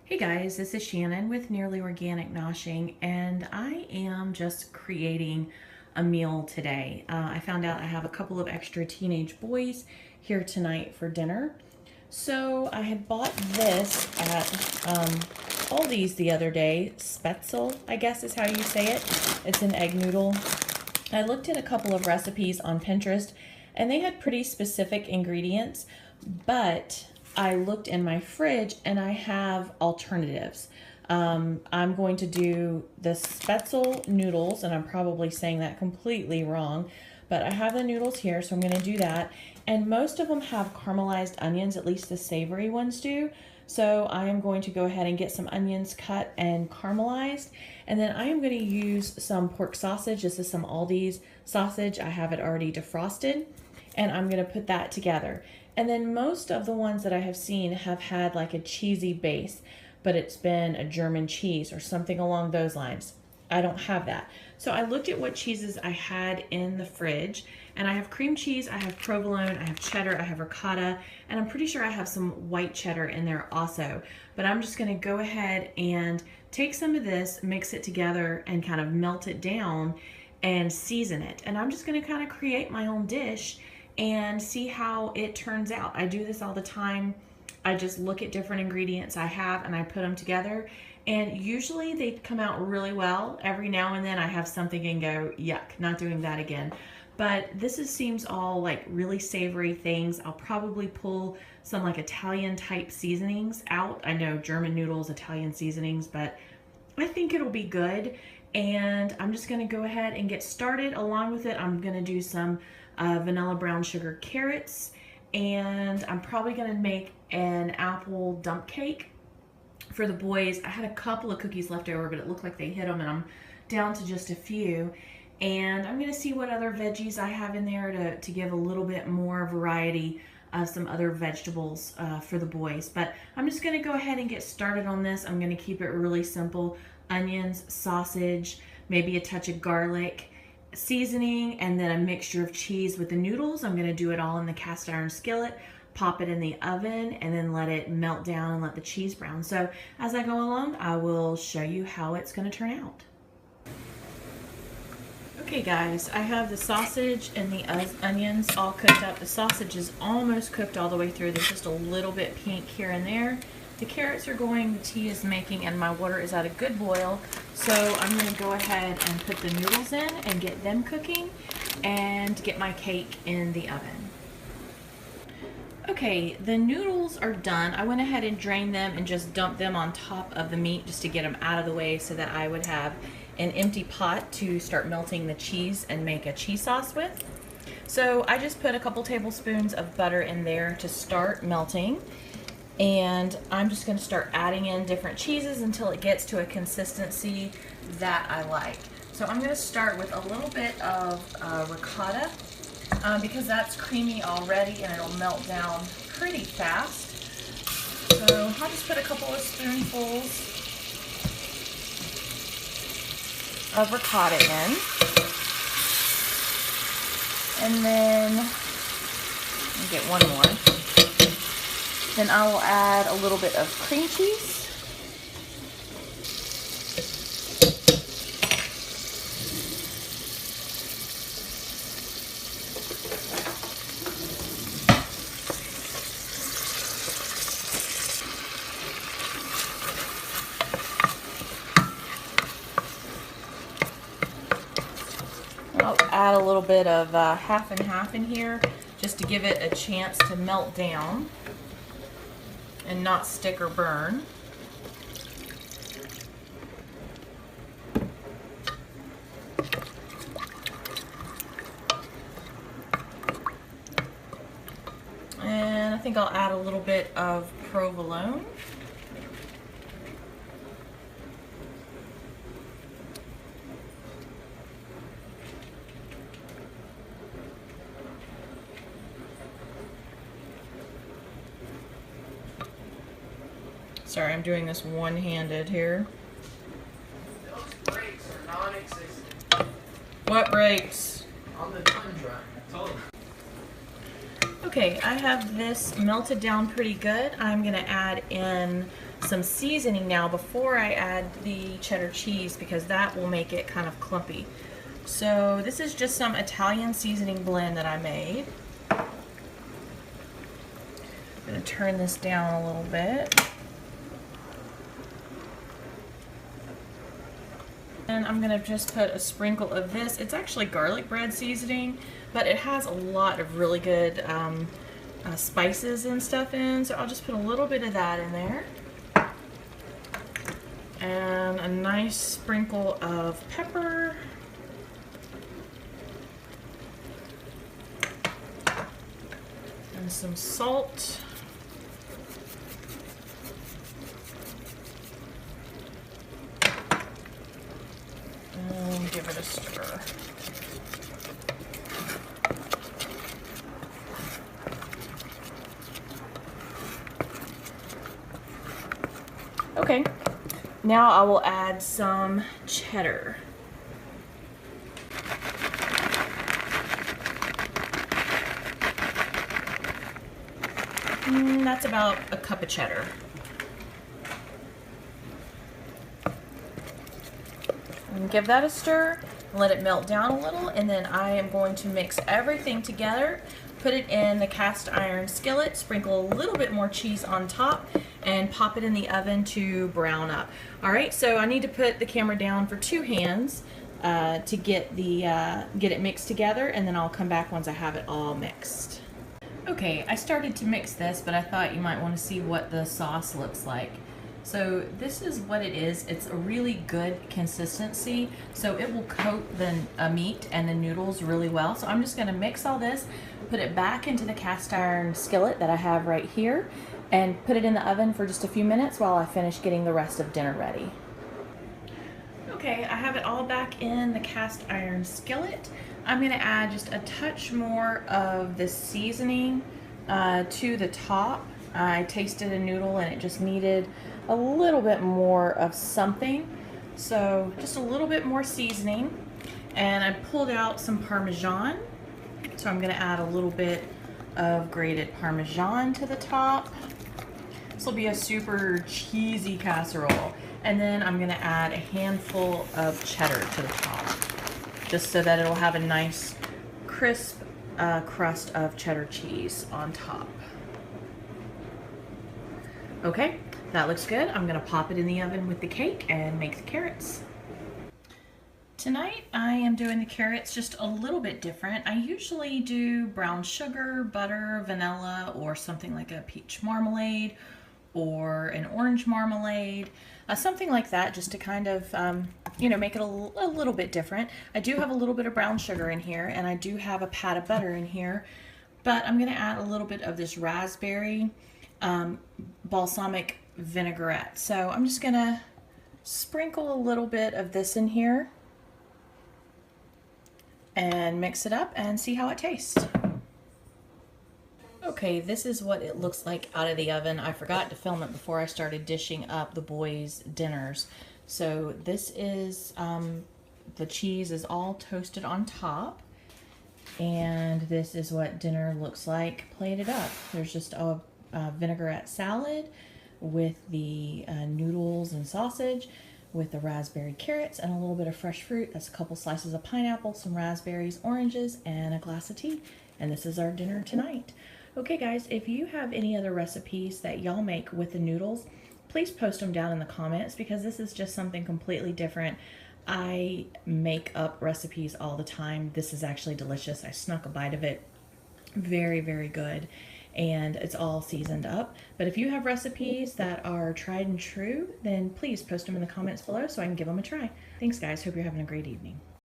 Hey guys, this is Shannon with Nearly Organic Noshing, and I am just creating a meal today. I found out I have a couple of extra teenage boys here tonight for dinner. So I had bought this at Aldi's the other day. Spaetzle, I guess is how you say it. It's an egg noodle. I looked at a couple of recipes on Pinterest and they had pretty specific ingredients, but I looked in my fridge and I have alternatives. I'm going to do the Spaetzle noodles, and I'm probably saying that completely wrong, but I have the noodles here, so I'm going to do that. And most of them have caramelized onions, at least the savory ones do. So I am going to go ahead and get some onions cut and caramelized. And then I am going to use some pork sausage. This is some Aldi's sausage. I have it already defrosted, and I'm going to put that together. And then most of the ones that I have seen have had like a cheesy base, but it's been a German cheese or something along those lines. I don't have that. So I looked at what cheeses I had in the fridge, and I have cream cheese, I have provolone, I have cheddar, I have ricotta, and I'm pretty sure I have some white cheddar in there also. But I'm just gonna go ahead and take some of this, mix it together, and kind of melt it down and season it. And I'm just gonna kind of create my own dish and see how it turns out. I do this all the time. I just look at different ingredients I have and I put them together, and usually they come out really well. Every now and then I have something and go, yuck, not doing that again. But seems all like really savory things. I'll probably pull some like Italian type seasonings out. I know German noodles, Italian seasonings, but I think it'll be good. And I'm just gonna go ahead and get started. Along with it, I'm gonna do some vanilla brown sugar carrots, and I'm probably gonna make an apple dump cake for the boys. I had a couple of cookies left over, but it looked like they hit them, and I'm down to just a few. And I'm gonna see what other veggies I have in there to give a little bit more variety of some other vegetables for the boys. But I'm just gonna go ahead and get started on this. I'm gonna keep it really simple. Onions, sausage, maybe a touch of garlic, seasoning, and then a mixture of cheese with the noodles. I'm going to do it all in the cast iron skillet, pop it in the oven, and then let it melt down and let the cheese brown. So as I go along, I will show you how it's going to turn out. Okay guys, I have the sausage and the onions all cooked up. The sausage is almost cooked all the way through. There's just a little bit pink here and there. The carrots are going, the tea is making, and my water is at a good boil. So I'm going to go ahead and put the noodles in and get them cooking and get my cake in the oven. Okay, the noodles are done. I went ahead and drained them and just dumped them on top of the meat just to get them out of the way so that I would have an empty pot to start melting the cheese and make a cheese sauce with. So I just put a couple tablespoons of butter in there to start melting. And I'm just going to start adding in different cheeses until it gets to a consistency that I like. So I'm going to start with a little bit of ricotta because that's creamy already and it'll melt down pretty fast. So I'll just put a couple of spoonfuls of ricotta in. And then let me get one more. Then I will add a little bit of cream cheese. I'll add a little bit of half and half in here just to give it a chance to melt down and not stick or burn. And I think I'll add a little bit of provolone. Sorry, I'm doing this one-handed here. Those brakes are non-existent. What brakes? On the Tundra. I told you. Okay, I have this melted down pretty good. I'm gonna add in some seasoning now before I add the cheddar cheese, because that will make it kind of clumpy. So this is just some Italian seasoning blend that I made. I'm going to turn this down a little bit. And I'm going to just put a sprinkle of this. It's actually garlic bread seasoning, but it has a lot of really good spices and stuff in, so I'll just put a little bit of that in there. And a nice sprinkle of pepper. And some salt. And give it a stir. Okay, now I will add some cheddar. That's about a cup of cheddar. And give that a stir, let it melt down a little, and then I am going to mix everything together, put it in the cast iron skillet, sprinkle a little bit more cheese on top, and pop it in the oven to brown up. All right, so I need to put the camera down for 2 hands to get it mixed together, and then I'll come back once I have it all mixed. Okay, I started to mix this, but I thought you might want to see what the sauce looks like. So this is what it is. It's a really good consistency, so it will coat the meat and the noodles really well. So I'm just going to mix all this, put it back into the cast iron skillet that I have right here, and put it in the oven for just a few minutes while I finish getting the rest of dinner ready. Okay, I have it all back in the cast iron skillet. I'm going to add just a touch more of the seasoning to the top. I tasted a noodle and it just needed a little bit more of something, so just a little bit more seasoning. And I pulled out some Parmesan, so I'm going to add a little bit of grated Parmesan to the top. This will be a super cheesy casserole. And then I'm going to add a handful of cheddar to the top, just so that it'll have a nice crisp crust of cheddar cheese on top. Okay, that looks good. I'm going to pop it in the oven with the cake and make the carrots. Tonight I am doing the carrots just a little bit different. I usually do brown sugar, butter, vanilla, or something like a peach marmalade or an orange marmalade, something like that, just to kind of, you know, make it a little bit different. I do have a little bit of brown sugar in here, and I do have a pat of butter in here, but I'm going to add a little bit of this raspberry balsamic vinaigrette. So I'm just going to sprinkle a little bit of this in here and mix it up and see how it tastes. Okay, this is what it looks like out of the oven. I forgot to film it before I started dishing up the boys' dinners. So this is, the cheese is all toasted on top. And this is what dinner looks like plated up. There's just a vinaigrette salad with the noodles and sausage, with the raspberry carrots and a little bit of fresh fruit. That's a couple slices of pineapple, some raspberries, oranges, and a glass of tea. And this is our dinner tonight. Okay guys, if you have any other recipes that y'all make with the noodles, please post them down in the comments, because this is just something completely different. I make up recipes all the time. This is actually delicious. I snuck a bite of it. Very, very good. And it's all seasoned up. But if you have recipes that are tried and true, then please post them in the comments below so I can give them a try. Thanks guys. Hope you're having a great evening.